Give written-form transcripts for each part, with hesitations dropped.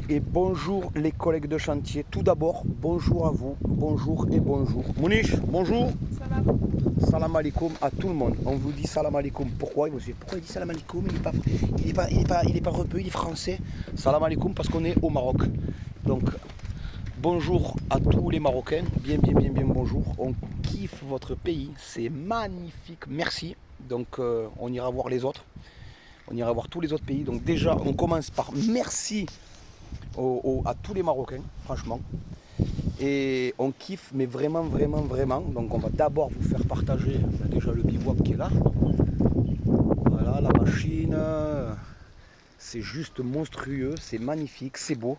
et bonjour les collègues de chantier. Tout d'abord, bonjour à vous, bonjour et bonjour. Mouniche, bonjour. Salam. Salam alaikum à tout le monde. On vous dit salam alaikum. Pourquoi il dit salam alaikum? Il est pas rebeu, il est français. Salam alaikum parce qu'on est au Maroc. Donc, bonjour à tous les Marocains. Bien bonjour. On kiffe votre pays. C'est magnifique. Merci. Donc, on ira voir les autres. On ira voir tous les autres pays. Donc déjà, on commence par merci à tous les Marocains, franchement. Et on kiffe, mais vraiment. Donc on va d'abord vous faire partager déjà le bivouac qui est là. Voilà, la machine. C'est juste monstrueux, c'est magnifique, c'est beau.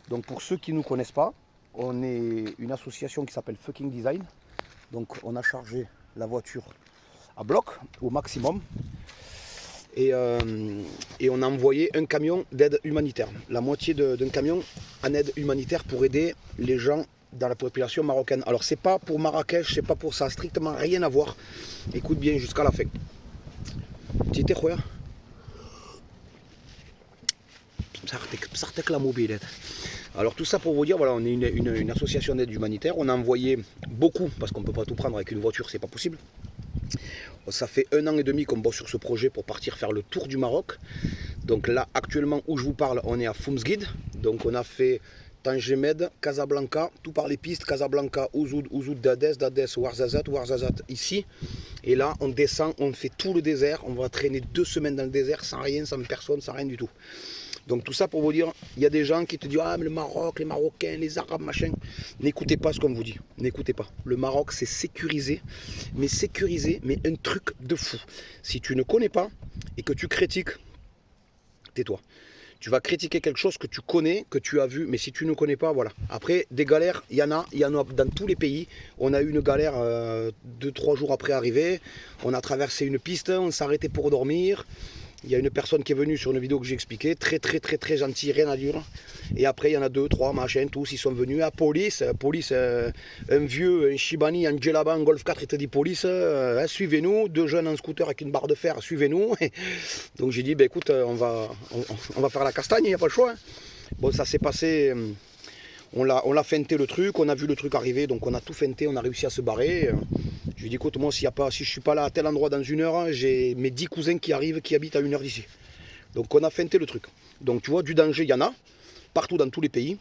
Donc pour ceux qui ne nous connaissent pas, on est une association qui s'appelle Fucking Design. Donc on a chargé la voiture à bloc au maximum. Et on a envoyé un camion d'aide humanitaire, la moitié d'un camion en aide humanitaire pour aider les gens dans la population marocaine. Alors c'est pas pour Marrakech, c'est pas pour ça, strictement rien à voir. Écoute bien jusqu'à la fin. Petite khoya. La mobilette. Alors tout ça pour vous dire, voilà, on est une association d'aide humanitaire. On a envoyé beaucoup, parce qu'on ne peut pas tout prendre avec une voiture, c'est pas possible. Ça fait 1 an et demi qu'on bosse sur ce projet pour partir faire le tour du Maroc. Donc là, actuellement, où je vous parle, on est à Foumsguid. Donc on a fait Tangemed, Casablanca, tout par les pistes, Casablanca, Ouzoud, Dadès, Ouarzazate, ici. Et là, on descend, on fait tout le désert. On va traîner 2 semaines dans le désert sans rien, sans personne, sans rien du tout. Donc tout ça pour vous dire, il y a des gens qui te disent « Ah, mais le Maroc, les Marocains, les Arabes, machin ». N'écoutez pas ce qu'on vous dit, n'écoutez pas. Le Maroc, c'est sécurisé, mais un truc de fou. Si tu ne connais pas et que tu critiques, tais-toi. Tu vas critiquer quelque chose que tu connais, que tu as vu, mais si tu ne connais pas, voilà. Après, des galères, il y en a dans tous les pays. On a eu une galère 2-3 jours après arriver. On a traversé une piste, on s'est arrêté pour dormir. Il y a une personne qui est venue sur une vidéo que j'ai expliqué, très gentil, rien à dire. Et après, il y en a 2, 3, machin, tous, ils sont venus à police, un vieux, un Shibani, un Djellaba, un Golf 4, il te dit police, suivez-nous, 2 jeunes en scooter avec une barre de fer, suivez-nous. Donc j'ai dit, bah, écoute, on va faire la castagne, il n'y a pas le choix. Hein. Bon, ça s'est passé, on l'a feinté le truc, on a vu le truc arriver, donc on a tout feinté, on a réussi à se barrer. Je lui ai dit, écoute, moi, si je ne suis pas là à tel endroit dans 1 heure, j'ai mes 10 cousins qui arrivent, qui habitent à 1 heure d'ici. Donc on a feinté le truc. Donc tu vois, du danger, il y en a, partout dans tous les pays.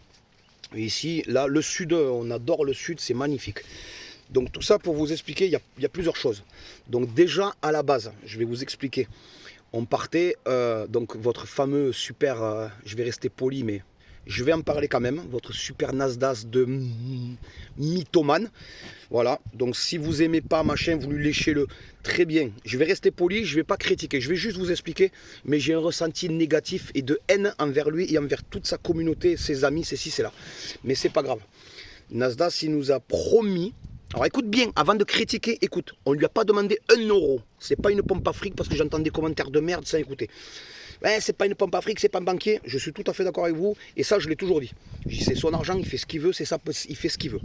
Et ici, là, le sud, on adore le sud, c'est magnifique. Donc tout ça pour vous expliquer, il y a plusieurs choses. Donc déjà, à la base, je vais vous expliquer. On partait, donc votre fameux super, je vais rester poli, mais je vais en parler quand même, votre super Nasdaq de mythomane. Voilà, donc si vous aimez pas machin, vous lui léchez-le, très bien. Je vais rester poli, je ne vais pas critiquer, je vais juste vous expliquer, mais j'ai un ressenti négatif et de haine envers lui et envers toute sa communauté, ses amis, c'est ci, c'est là. Mais c'est pas grave. Nasdaq, il nous a promis. Alors écoute bien, avant de critiquer, écoute, on ne lui a pas demandé 1 euro. C'est pas une pompe à fric parce que j'entends des commentaires de merde sans écouter. Ouais, c'est pas une pompe à fric, c'est pas un banquier. Je suis tout à fait d'accord avec vous. Et ça, je l'ai toujours dit. C'est son argent, il fait ce qu'il veut, c'est ça, il fait ce qu'il veut.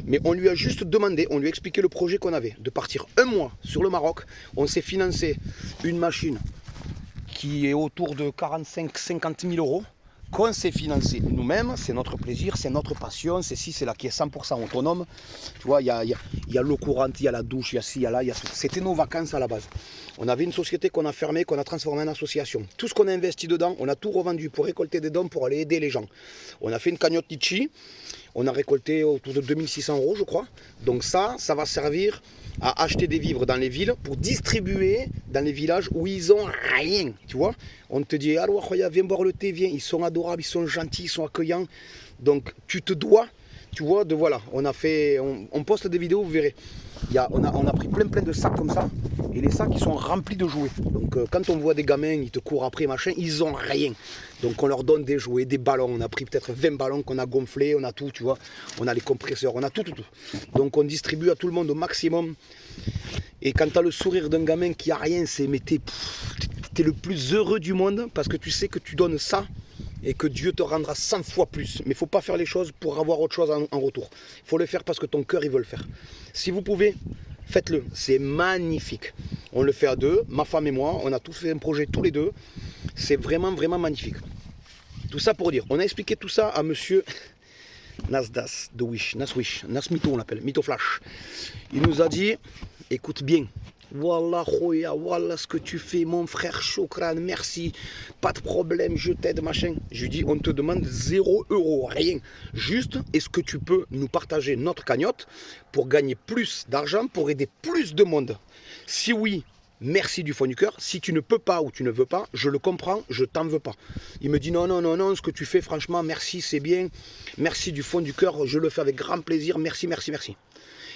Mais on lui a juste demandé, on lui a expliqué le projet qu'on avait, de partir 1 mois sur le Maroc. On s'est financé une machine qui est autour de 45-50 000 euros. Qu'on s'est financé nous-mêmes, c'est notre plaisir, c'est notre passion, c'est ci, c'est là, qui est 100% autonome. Tu vois, il y a l'eau courante, il y a la douche, il y a ci, il y a là, c'était nos vacances à la base. On avait une société qu'on a fermée, qu'on a transformée en association. Tout ce qu'on a investi dedans, on a tout revendu pour récolter des dons, pour aller aider les gens. On a fait une cagnotte Litchi, on a récolté autour de 2600 euros, je crois. Donc ça va servir à acheter des vivres dans les villes pour distribuer dans les villages où ils ont rien, tu vois. On te dit, alors viens boire le thé, viens, ils sont adorables, ils sont gentils, ils sont accueillants. Donc tu te dois, tu vois, de voilà, on poste des vidéos, vous verrez. On a pris plein de sacs comme ça, et les sacs ils sont remplis de jouets. Donc quand on voit des gamins, ils te courent après, machin, ils ont rien. Donc on leur donne des jouets, des ballons, on a pris peut-être 20 ballons qu'on a gonflés, on a tout, tu vois. On a les compresseurs, on a tout. Donc on distribue à tout le monde au maximum. Et quand tu as le sourire d'un gamin qui a rien, c'est mais t'es le plus heureux du monde parce que tu sais que tu donnes ça et que Dieu te rendra 100 fois plus. Mais il ne faut pas faire les choses pour avoir autre chose en retour. Il faut le faire parce que ton cœur il veut le faire. Si vous pouvez, faites-le, c'est magnifique. On le fait à 2, ma femme et moi, on a tous fait un projet tous les 2. C'est vraiment magnifique. Tout ça pour dire, on a expliqué tout ça à monsieur Nasdas de Wish, Nasmito on l'appelle, Mytho Flash. Il nous a dit, écoute bien, voilà Khoya, voilà ce que tu fais mon frère, Chokran, merci, pas de problème, je t'aide, machin. Je lui dis, on te demande 0 €, rien. Juste, est-ce que tu peux nous partager notre cagnotte pour gagner plus d'argent, pour aider plus de monde? Si oui, merci du fond du cœur. Si tu ne peux pas ou tu ne veux pas, je le comprends, je t'en veux pas. Il me dit non, non, non, non, ce que tu fais, franchement, merci, c'est bien. Merci du fond du cœur, je le fais avec grand plaisir. Merci, merci, merci.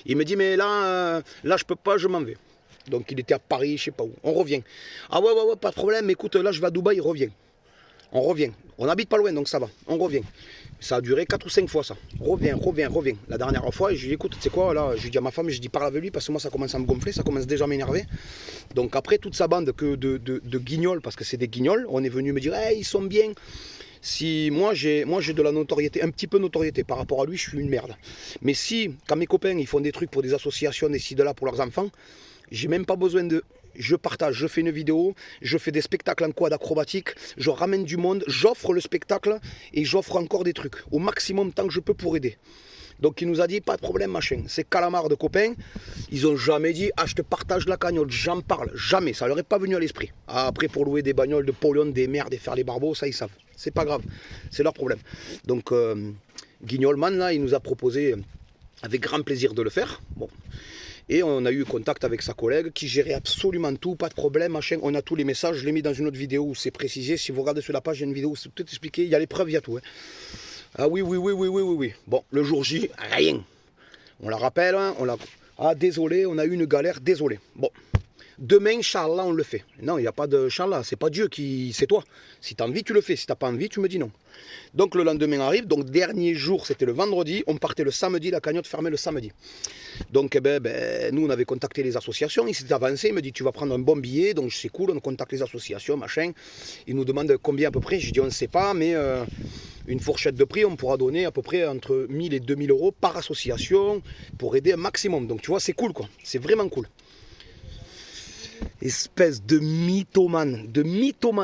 Il me dit, mais là, je peux pas, je m'en vais. Donc il était à Paris, je sais pas où. On revient. Ah ouais, ouais, ouais, pas de problème. Écoute, là, je vais à Dubaï, il revient. On revient. On habite pas loin, donc ça va. On revient. Ça a duré 4 ou 5 fois ça. Reviens. La dernière fois, je lui dis écoute, tu sais quoi, là, je lui dis à ma femme, je dis parle avec lui parce que moi ça commence à me gonfler, ça commence déjà à m'énerver. Donc après toute sa bande de guignols, parce que c'est des guignols, on est venu me dire hey, ils sont bien. Si moi j'ai de la notoriété, un petit peu de notoriété par rapport à lui, je suis une merde. Mais si, quand mes copains ils font des trucs pour des associations, des ci, de là pour leurs enfants, j'ai même pas besoin de. Je partage, je fais une vidéo, je fais des spectacles en quad acrobatique, je ramène du monde, j'offre le spectacle et j'offre encore des trucs, au maximum tant que je peux pour aider. Donc il nous a dit pas de problème machin. Ces calamars de copains, ils ont jamais dit ah je te partage la cagnotte, j'en parle, jamais, ça leur est pas venu à l'esprit. Après pour louer des bagnoles de Polion, des merdes et faire les barbeaux, ça ils savent, c'est pas grave, c'est leur problème. Donc Guignolman là, il nous a proposé avec grand plaisir de le faire. Bon. Et on a eu contact avec sa collègue qui gérait absolument tout, pas de problème, machin. On a tous les messages, je l'ai mis dans une autre vidéo où c'est précisé. Si vous regardez sur la page, il y a une vidéo où c'est tout expliqué, il y a les preuves, il y a tout. Hein. Ah oui. Bon, le jour J, rien. On la rappelle, hein, ah désolé, on a eu une galère, désolé. Bon, demain, Inch'Allah, on le fait. Non, il n'y a pas de Inch'Allah, c'est pas Dieu qui, c'est toi. Si tu as envie, tu le fais. Si tu n'as pas envie, tu me dis non. Donc le lendemain arrive, donc dernier jour, c'était le vendredi, on partait le samedi, la cagnotte fermait le samedi. Donc nous on avait contacté les associations, il s'est avancé, il me dit tu vas prendre un bon billet, donc c'est cool, on contacte les associations, machin. Il nous demande combien à peu près, je dis on ne sait pas, mais une fourchette de prix, on pourra donner à peu près entre 1000 et 2000 € par association pour aider un maximum. Donc tu vois, c'est cool quoi, c'est vraiment cool. Espèce de mythomane,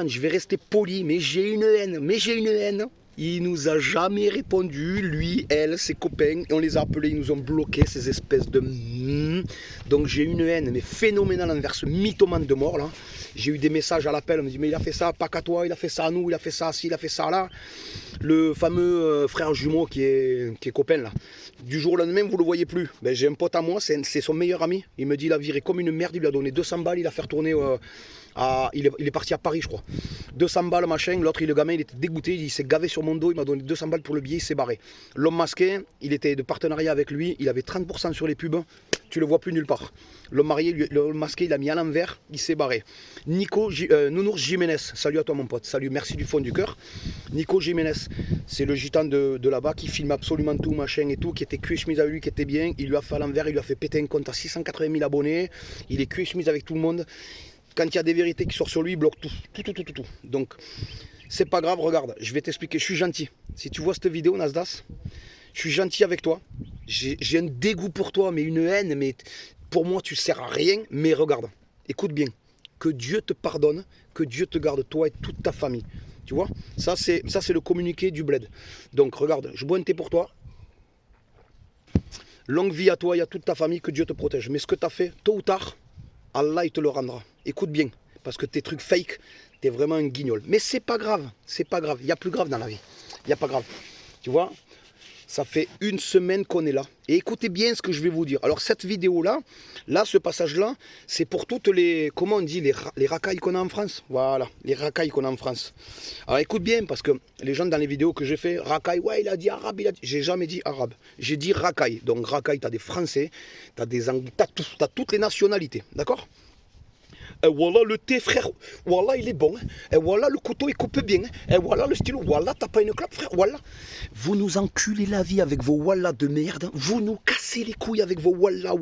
je vais rester poli, mais j'ai une haine. Il nous a jamais répondu, lui, elle, ses copains, et on les a appelés, ils nous ont bloqués, ces espèces de... Donc j'ai une haine, mais phénoménale envers ce mythomane de mort, là. J'ai eu des messages à l'appel, on me dit, mais il a fait ça, pas qu'à toi, il a fait ça à nous, il a fait ça ci, il a fait ça là. Le fameux frère jumeau qui est copain, là. Du jour au lendemain, vous ne le voyez plus. Ben, j'ai un pote à moi, c'est son meilleur ami. Il me dit, il a viré comme une merde, il lui a donné 200 balles, il a fait retourner... il est parti à Paris, je crois. 200 balles, machin. L'autre, le gamin, il était dégoûté. Il s'est gavé sur mon dos. Il m'a donné 200 balles pour le billet. Il s'est barré. L'homme masqué, il était de partenariat avec lui. Il avait 30% sur les pubs. Tu le vois plus nulle part. L'homme masqué, il a mis à l'envers. Il s'est barré. Nounours Jiménez. Salut à toi, mon pote. Salut, merci du fond du cœur. Nico Jiménez, c'est le gitan de là-bas qui filme absolument tout, machin et tout, qui était cul et chemise avec lui, qui était bien. Il lui a fait à l'envers. Il lui a fait péter un compte à 680 000 abonnés. Il est cul et chemise avec tout le monde. Quand il y a des vérités qui sortent sur lui, il bloque tout. Donc, c'est pas grave, regarde, je vais t'expliquer, je suis gentil. Si tu vois cette vidéo, Nasdas, je suis gentil avec toi. J'ai un dégoût pour toi, mais une haine, mais pour moi, tu sers à rien. Mais regarde, écoute bien, que Dieu te pardonne, que Dieu te garde, toi et toute ta famille. Tu vois, ça c'est le communiqué du bled. Donc, regarde, je bois un thé pour toi. Longue vie à toi et à toute ta famille, que Dieu te protège. Mais ce que tu as fait, tôt ou tard, Allah, il te le rendra. Écoute bien, parce que tes trucs fake, t'es vraiment un guignol. Mais c'est pas grave, il y a plus grave dans la vie. Il n'y a pas grave. Tu vois, ça fait une semaine qu'on est là. Et écoutez bien ce que je vais vous dire. Alors cette vidéo-là, ce passage-là, c'est pour toutes les, comment on dit, les racailles qu'on a en France. Voilà, les racailles qu'on a en France. Alors écoute bien, parce que les gens dans les vidéos que j'ai fait, racaille, ouais, il a dit arabe, j'ai jamais dit arabe. J'ai dit racaille. Donc racaille, t'as des Français, t'as des Anglais, t'as toutes les nationalités, d'accord? Et voilà le thé, frère, voilà il est bon. Et voilà le couteau, il coupe bien. Et voilà le stylo, voilà t'as pas une claque, frère, voilà. Vous nous enculez la vie avec vos wallah de merde. Vous nous cassez les couilles avec vos wallah.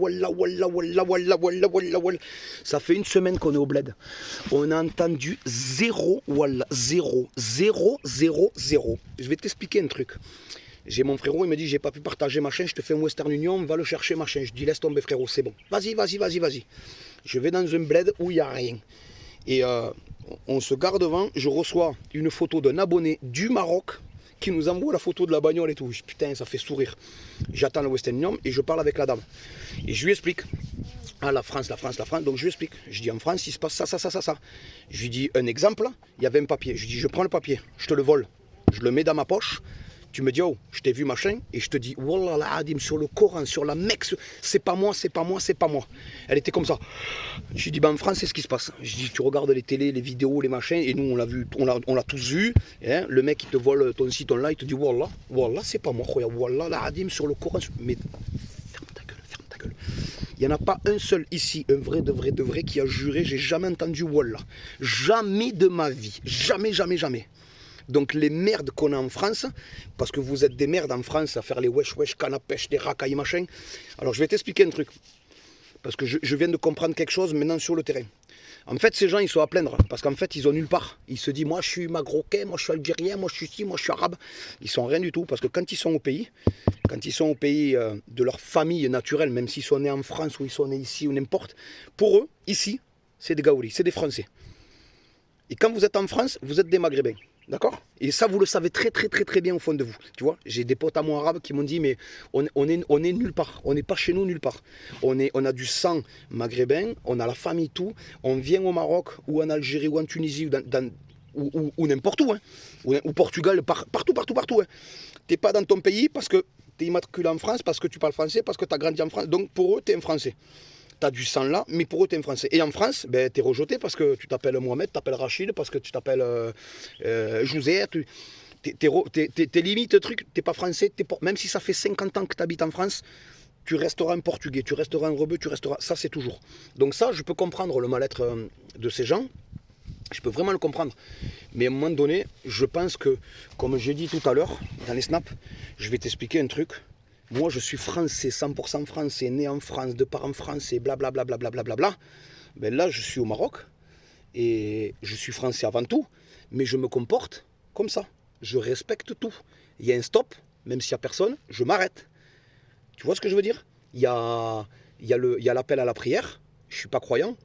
Ça fait une semaine qu'on est au bled. On a entendu zéro wallah, zéro. Je vais t'expliquer un truc. J'ai mon frérot, il me dit j'ai pas pu partager machin, je te fais un Western Union, va le chercher machin. Je dis laisse tomber frérot, c'est bon. Vas-y. Je vais dans un bled où il n'y a rien. Et On se garde devant, je reçois une photo d'un abonné du Maroc qui nous envoie la photo de la bagnole et tout. Putain, ça fait sourire. J'attends le Western Union et je parle avec la dame. Et je lui explique. Ah, la France, la France, la France. Donc je lui explique. Je dis en France, il se passe ça, ça, ça, ça, ça. Je lui dis un exemple. Il y avait un papier. Je lui dis, je prends le papier, je te le vole. Je le mets dans ma poche. Tu me dis, oh, je t'ai vu machin, et je te dis, wallah la adim, sur le Coran, sur la Mecque, c'est pas moi, c'est pas moi, c'est pas moi. Elle était comme ça. Je lui dis, ben en France, c'est ce qui se passe. Je dis, tu regardes les télés, les vidéos, les machins, et nous, on l'a vu, on l'a tous vu. Hein, le mec, il te vole ton site online, il te dit, wallah, wallah, c'est pas moi, wallah la adim, sur le Coran. Mais ferme ta gueule, ferme ta gueule. Il n'y en a pas un seul ici, un vrai, de vrai, qui a juré, j'ai jamais entendu wallah. Jamais de ma vie. Jamais, jamais, jamais. Donc les merdes qu'on a en France, parce que vous êtes des merdes en France à faire les wesh wesh, canne à pêche, des racailles machin. Alors je vais t'expliquer un truc, parce que je viens de comprendre quelque chose maintenant sur le terrain. En fait ces gens ils sont à plaindre, parce qu'en fait ils ont nulle part. Ils se disent moi je suis marocain, moi je suis algérien, moi je suis ci, moi je suis arabe. Ils sont rien du tout, parce que quand ils sont au pays, de leur famille naturelle, même s'ils sont nés en France ou ils sont nés ici ou n'importe, pour eux, ici, c'est des Gaouris, c'est des Français. Et quand vous êtes en France, vous êtes des Maghrébins. D'accord? Et ça, vous le savez très très très très bien au fond de vous. Tu vois, j'ai des potes à moi arabes qui m'ont dit, mais on est nulle part. On n'est pas chez nous nulle part. On a du sang maghrébin, on a la famille, tout. On vient au Maroc ou en Algérie ou en Tunisie ou n'importe où. Hein. Ou Portugal, partout. Hein. Tu n'es pas dans ton pays parce que tu es immatriculé en France, parce que tu parles français, parce que tu as grandi en France. Donc pour eux, tu es un Français. Tu as du sang là, mais pour eux, tu es un Français. Et en France, ben, tu es rejeté parce que tu t'appelles Mohamed, tu t'appelles Rachid, parce que tu t'appelles José. T'es limite, truc, t'es pas français, même si ça fait 50 ans que tu habites en France, tu resteras un portugais, tu resteras un rebeu, tu resteras. Ça, c'est toujours. Donc, ça, je peux comprendre le mal-être de ces gens. Je peux vraiment le comprendre. Mais à un moment donné, je pense que, comme j'ai dit tout à l'heure, dans les snaps, je vais t'expliquer un truc. Moi, je suis français, 100% français, né en France, de parents français, blablabla. Ben là, je suis au Maroc et je suis français avant tout, mais je me comporte comme ça. Je respecte tout. Il y a un stop, même s'il n'y a personne, je m'arrête. Tu vois ce que je veux dire? Il y a l'appel à la prière, je ne suis pas croyant.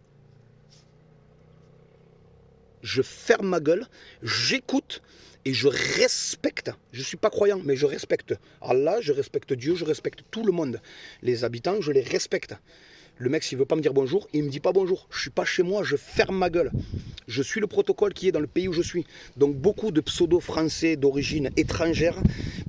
Je ferme ma gueule, j'écoute. Et je respecte, je ne suis pas croyant, mais je respecte Allah, je respecte Dieu, je respecte tout le monde. Les habitants, je les respecte. Le mec, s'il ne veut pas me dire bonjour, il ne me dit pas bonjour. Je ne suis pas chez moi, je ferme ma gueule. Je suis le protocole qui est dans le pays où je suis. Donc beaucoup de pseudo-français d'origine étrangère,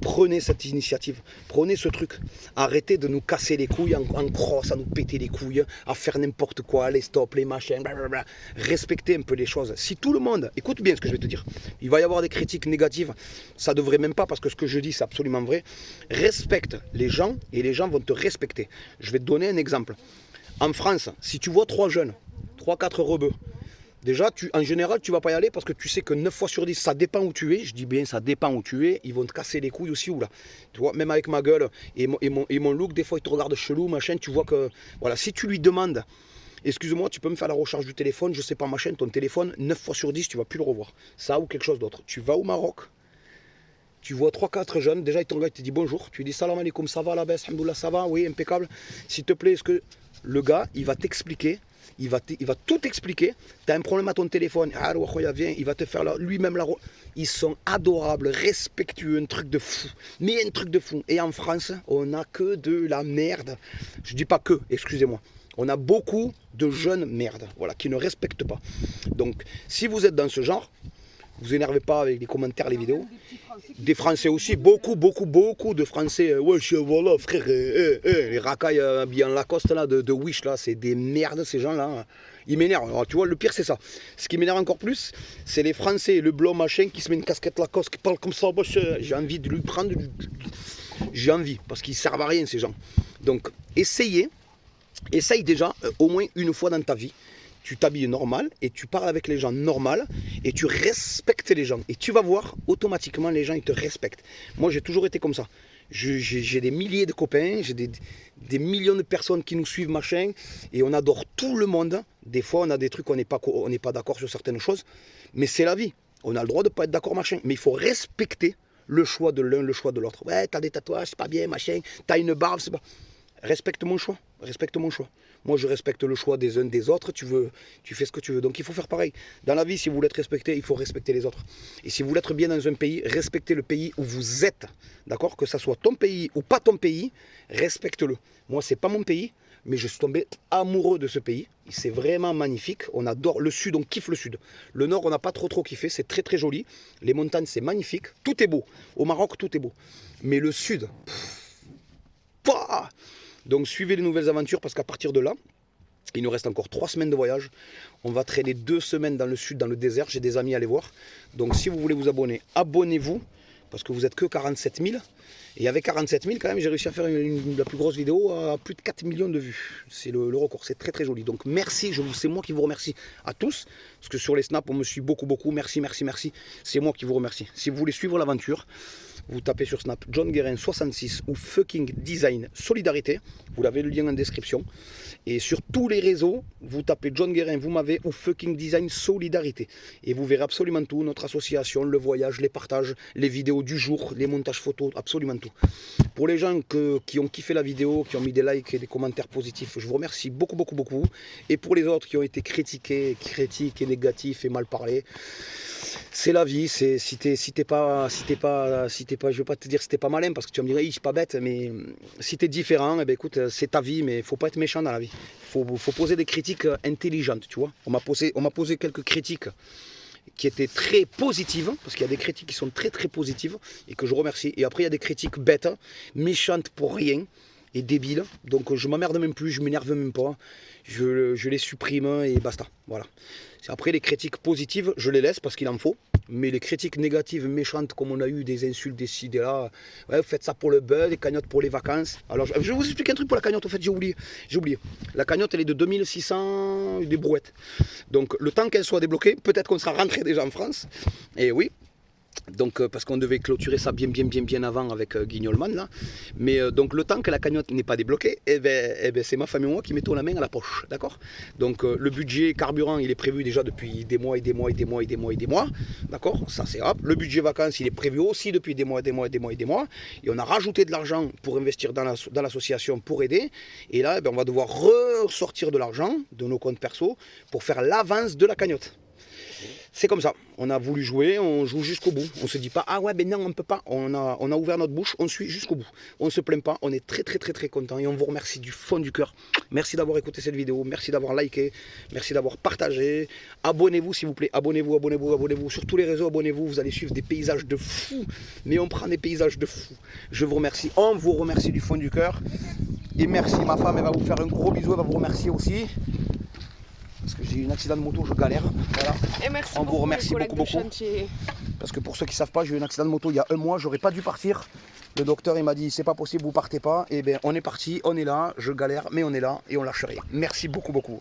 prenez cette initiative, prenez ce truc. Arrêtez de nous casser les couilles en crosse, à nous péter les couilles, à faire n'importe quoi, les stops, les machins, blablabla. Respectez un peu les choses. Si tout le monde, écoute bien ce que je vais te dire, il va y avoir des critiques négatives, ça ne devrait même pas, parce que ce que je dis c'est absolument vrai. Respecte les gens et les gens vont te respecter. Je vais te donner un exemple. En France, si tu vois 3 jeunes, 3-4 rebeux, déjà, en général, tu ne vas pas y aller parce que tu sais que 9 fois sur 10, ça dépend où tu es. Je dis bien, ça dépend où tu es. Ils vont te casser les couilles aussi ou là. Tu vois, même avec ma gueule et mon look, des fois, ils te regardent chelou, machin. Tu vois que, voilà, si tu lui demandes, excuse-moi, tu peux me faire la recharge du téléphone, je sais pas, machin, ton téléphone, 9 fois sur 10, tu ne vas plus le revoir. Ça ou quelque chose d'autre. Tu vas au Maroc, tu vois 3-4 jeunes, déjà, ils te regardent, ils te disent bonjour. Tu lui dis salam alaikum, ça va, la baisse, alhamdoulilah, ça va, oui, impeccable. S'il te plaît, est-ce que. Le gars, il va t'expliquer, il va tout expliquer. Tu as un problème à ton téléphone, viens, il va te faire lui-même la... Ils sont adorables, respectueux, un truc de fou. Mais un truc de fou. Et en France, on n'a que de la merde. Je dis pas que, excusez-moi. On a beaucoup de jeunes merdes, voilà, qui ne respectent pas. Donc, si vous êtes dans ce genre, vous énervez pas avec les commentaires, les vidéos. Des Français aussi, beaucoup de Français. Ouais, voilà, frère, les racailles habillés en Lacoste là, de Wish, là, c'est des merdes ces gens-là. Ils m'énervent. Alors, tu vois, le pire, c'est ça. Ce qui m'énerve encore plus, c'est les Français, le blanc machin, qui se met une casquette Lacoste, qui parle comme ça. J'ai envie de lui prendre. J'ai envie, parce qu'ils servent à rien, ces gens. Donc, essaye déjà, au moins une fois dans ta vie. Tu t'habilles normal et tu parles avec les gens normal et tu respectes les gens. Et tu vas voir, automatiquement, les gens, ils te respectent. Moi, j'ai toujours été comme ça. J'ai des milliers de copains, j'ai des millions de personnes qui nous suivent, machin, et on adore tout le monde. Des fois, on a des trucs, on n'est pas d'accord sur certaines choses, mais c'est la vie. On a le droit de ne pas être d'accord, machin. Mais il faut respecter le choix de l'un, le choix de l'autre. Ouais, t'as des tatouages, c'est pas bien, machin. T'as une barbe, c'est pas... respecte mon choix, respecte mon choix. Moi, je respecte le choix des uns des autres, tu fais ce que tu veux. Donc, il faut faire pareil. Dans la vie, si vous voulez être respecté, il faut respecter les autres. Et si vous voulez être bien dans un pays, respectez le pays où vous êtes. D'accord? Que ça soit ton pays ou pas ton pays, respecte-le. Moi, c'est pas mon pays, mais je suis tombé amoureux de ce pays. C'est vraiment magnifique. On adore le sud, on kiffe le sud. Le nord, on n'a pas trop kiffé. C'est très très joli. Les montagnes, c'est magnifique. Tout est beau. Au Maroc, tout est beau. Mais le sud, donc suivez les nouvelles aventures parce qu'à partir de là, il nous reste encore 3 semaines de voyage. On va traîner 2 semaines dans le sud, dans le désert. J'ai des amis à aller voir. Donc si vous voulez vous abonner, abonnez-vous. Parce que vous êtes que 47 000. Et avec 47 000, quand même, j'ai réussi à faire la plus grosse vidéo à plus de 4 millions de vues. C'est le record, c'est très très joli. Donc merci, c'est moi qui vous remercie à tous. Parce que sur les snaps, on me suit beaucoup. Merci. C'est moi qui vous remercie. Si vous voulez suivre l'aventure, vous tapez sur Snap John Guérin 66 ou Fucking Design Solidarité. Vous avez le lien en description. Et sur tous les réseaux, vous tapez John Guérin, vous m'avez, ou Fucking Design Solidarité. Et vous verrez absolument tout, notre association, le voyage, les partages, les vidéos du jour, les montages photos, absolument tout. Pour les gens qui ont kiffé la vidéo, qui ont mis des likes et des commentaires positifs, je vous remercie beaucoup. Et pour les autres qui ont été critiqués, critiques et négatifs et mal parlés, c'est la vie. Si t'es pas, je veux pas te dire si t'es pas malin parce que tu vas me dire, je suis pas bête, mais si t'es différent, eh ben écoute, c'est ta vie, mais faut pas être méchant dans la vie. Faut poser des critiques intelligentes, tu vois. On m'a posé quelques critiques qui étaient très positives, parce qu'il y a des critiques qui sont très très positives et que je remercie. Et après il y a des critiques bêtes, méchantes pour rien et débiles. Donc je m'emmerde même plus, je m'énerve même pas. Je les supprime et basta. Voilà. Après les critiques positives, je les laisse parce qu'il en faut. Mais les critiques négatives, méchantes, comme on a eu des insultes, des ci, des là, ouais, vous faites ça pour le buzz, des cagnottes pour les vacances. Alors je vais vous expliquer un truc pour la cagnotte, en fait, j'ai oublié. La cagnotte, elle est de 2600 des brouettes. Donc le temps qu'elle soit débloquée, peut-être qu'on sera rentré déjà en France. Et oui. Donc parce qu'on devait clôturer ça bien avant avec Guignolman là. Mais donc le temps que la cagnotte n'est pas débloquée, c'est ma femme et moi qui mettons la main à la poche, d'accord? Donc le budget carburant il est prévu déjà depuis des mois, d'accord? Ça c'est hop. Le budget vacances il est prévu aussi depuis des mois. Et on a rajouté de l'argent pour investir dans l'association pour aider. Et là on va devoir ressortir de l'argent de nos comptes perso pour faire l'avance de la cagnotte. C'est comme ça, on a voulu jouer, on joue jusqu'au bout. On se dit pas, ah ouais, ben non, on ne peut pas. On a ouvert notre bouche, on suit jusqu'au bout. On ne se plaint pas, on est très content et on vous remercie du fond du cœur. Merci d'avoir écouté cette vidéo, merci d'avoir liké, merci d'avoir partagé. Abonnez-vous s'il vous plaît, abonnez-vous. Sur tous les réseaux, abonnez-vous, vous allez suivre des paysages de fou. Mais on prend des paysages de fou. Je vous remercie, on vous remercie du fond du cœur. Et merci, ma femme, elle va vous faire un gros bisou, elle va vous remercier aussi. Parce que j'ai eu un accident de moto, je galère. Voilà. Et merci on vous remercie beaucoup. Chantier. Parce que pour ceux qui ne savent pas, j'ai eu un accident de moto il y a 1 mois, j'aurais pas dû partir. Le docteur il m'a dit c'est pas possible, vous partez pas. Et bien on est parti, on est là, je galère, mais on est là et on lâche rien. Merci beaucoup.